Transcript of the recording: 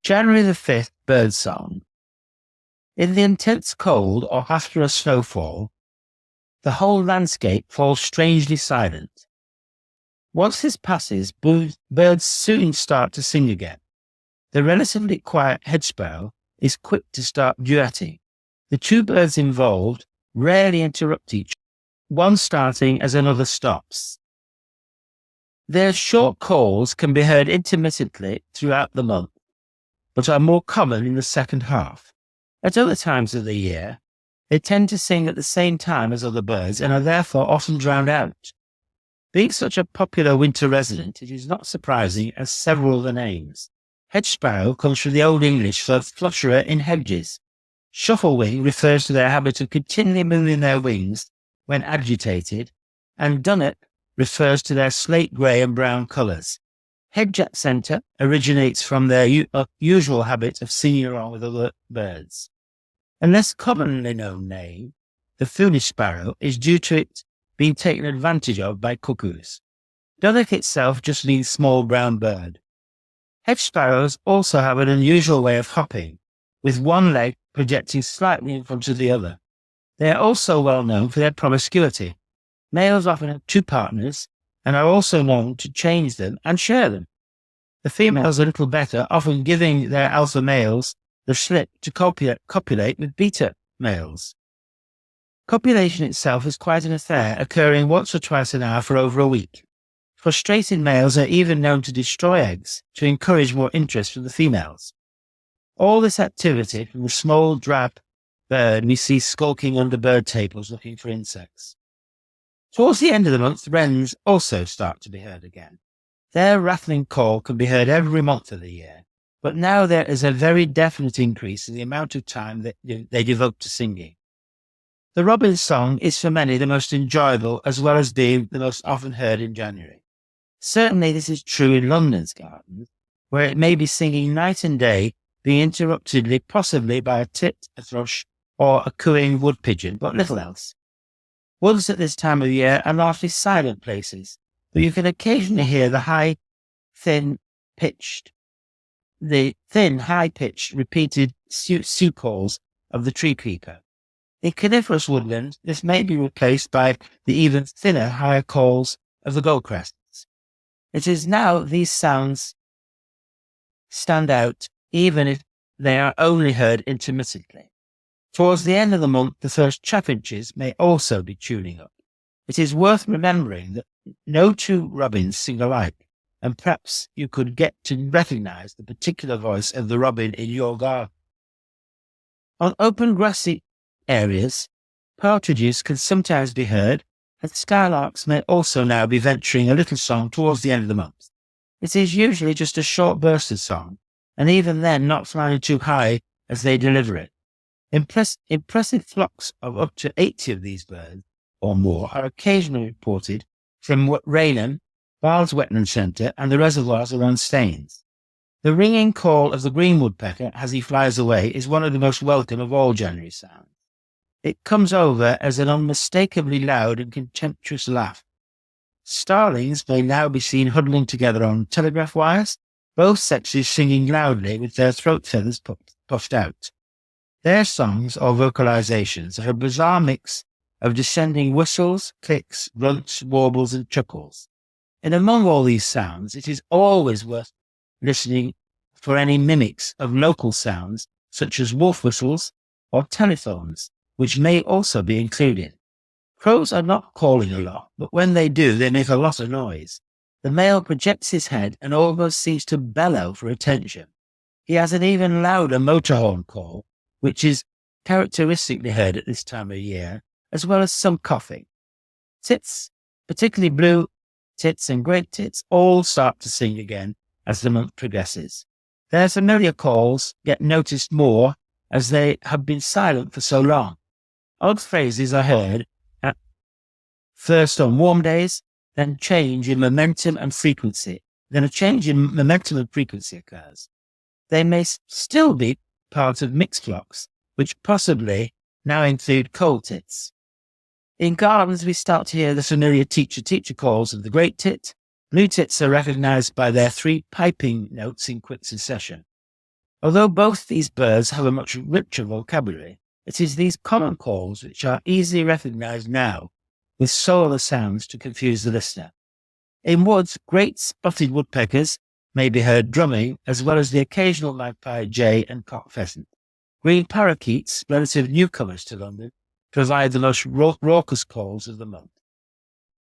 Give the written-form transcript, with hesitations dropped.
January the 5th, birdsong. In the intense cold or after a snowfall, the whole landscape falls strangely silent. Once this passes, birds soon start to sing again. The relatively quiet hedge sparrow is quick to start duetting. The two birds involved rarely interrupt each other, one starting as another stops. Their short calls can be heard intermittently throughout the month, but are more common in the second half. At other times of the year, they tend to sing at the same time as other birds and are therefore often drowned out. Being such a popular winter resident, it is not surprising as several of the names. Hedge sparrow comes from the Old English for flutterer in hedges. Shufflewing refers to their habit of continually moving their wings when agitated, and dunnet refers to their slate grey and brown colours. Hedge accenter originates from their usual habit of singing along with other birds. A less commonly known name, the foolish sparrow, is due to it being taken advantage of by cuckoos. Dunnet itself just means small brown bird. Hedge sparrows also have an unusual way of hopping, with one leg projecting slightly in front of the other. They are also well known for their promiscuity. Males often have two partners and are also known to change them and share them. The females are a little better, often giving their alpha males the slip to copulate with beta males. Copulation itself is quite an affair, occurring once or twice an hour for over a week. Frustrated males are even known to destroy eggs to encourage more interest from the females. All this activity from the small drab bird we see skulking under bird tables looking for insects. Towards the end of the month, wrens also start to be heard again. Their rattling call can be heard every month of the year, but now there is a very definite increase in the amount of time that they devote to singing. The robin's song is for many the most enjoyable, as well as being the most often heard in January. Certainly this is true in London's gardens, where it may be singing night and day, being interrupted possibly by a tit, a thrush, or a cooing wood pigeon, but little else. Woods at this time of year are largely silent places, but you can occasionally hear the thin, high-pitched, repeated Sioux calls of the tree peeper. In coniferous woodland, this may be replaced by the even thinner, higher calls of the goldcrests. It is now these sounds stand out, even if they are only heard intermittently. Towards the end of the month, the first chaffinches may also be tuning up. It is worth remembering that no two robins sing alike, and perhaps you could get to recognize the particular voice of the robin in your garden. On open grassy areas, partridges can sometimes be heard, and skylarks may also now be venturing a little song towards the end of the month. It is usually just a short burst of song, and even then not flying too high as they deliver it. Impressive flocks of up to 80 of these birds or more are occasionally reported from Raynham, Barles Wetland Centre, and the reservoirs around Staines. The ringing call of the green woodpecker as he flies away is one of the most welcome of all January sounds. It comes over as an unmistakably loud and contemptuous laugh. Starlings may now be seen huddling together on telegraph wires, both sexes singing loudly with their throat feathers puffed out. Their songs or vocalizations are a bizarre mix of descending whistles, clicks, grunts, warbles, and chuckles. And among all these sounds, it is always worth listening for any mimics of local sounds, such as wolf whistles or telephones, which may also be included. Crows are not calling a lot, but when they do, they make a lot of noise. The male projects his head and almost seems to bellow for attention. He has an even louder motor horn call, which is characteristically heard at this time of year, as well as some coughing. Tits, particularly blue tits and great tits, all start to sing again as the month progresses. Their familiar calls get noticed more as they have been silent for so long. Odd phrases are heard at first on warm days, then a change in momentum and frequency occurs. They may still be part of mixed flocks, which possibly now include cold tits. In gardens, we start to hear the familiar teacher calls of the great tit. Blue tits are recognized by their 3 piping notes in quick succession. Although both these birds have a much richer vocabulary, it is these common calls which are easily recognized now, with so other sounds to confuse the listener. In woods, great spotted woodpeckers may be heard drumming, as well as the occasional magpie, jay, and cock pheasant. Green parakeets, relative newcomers to London, provide the most raucous calls of the month.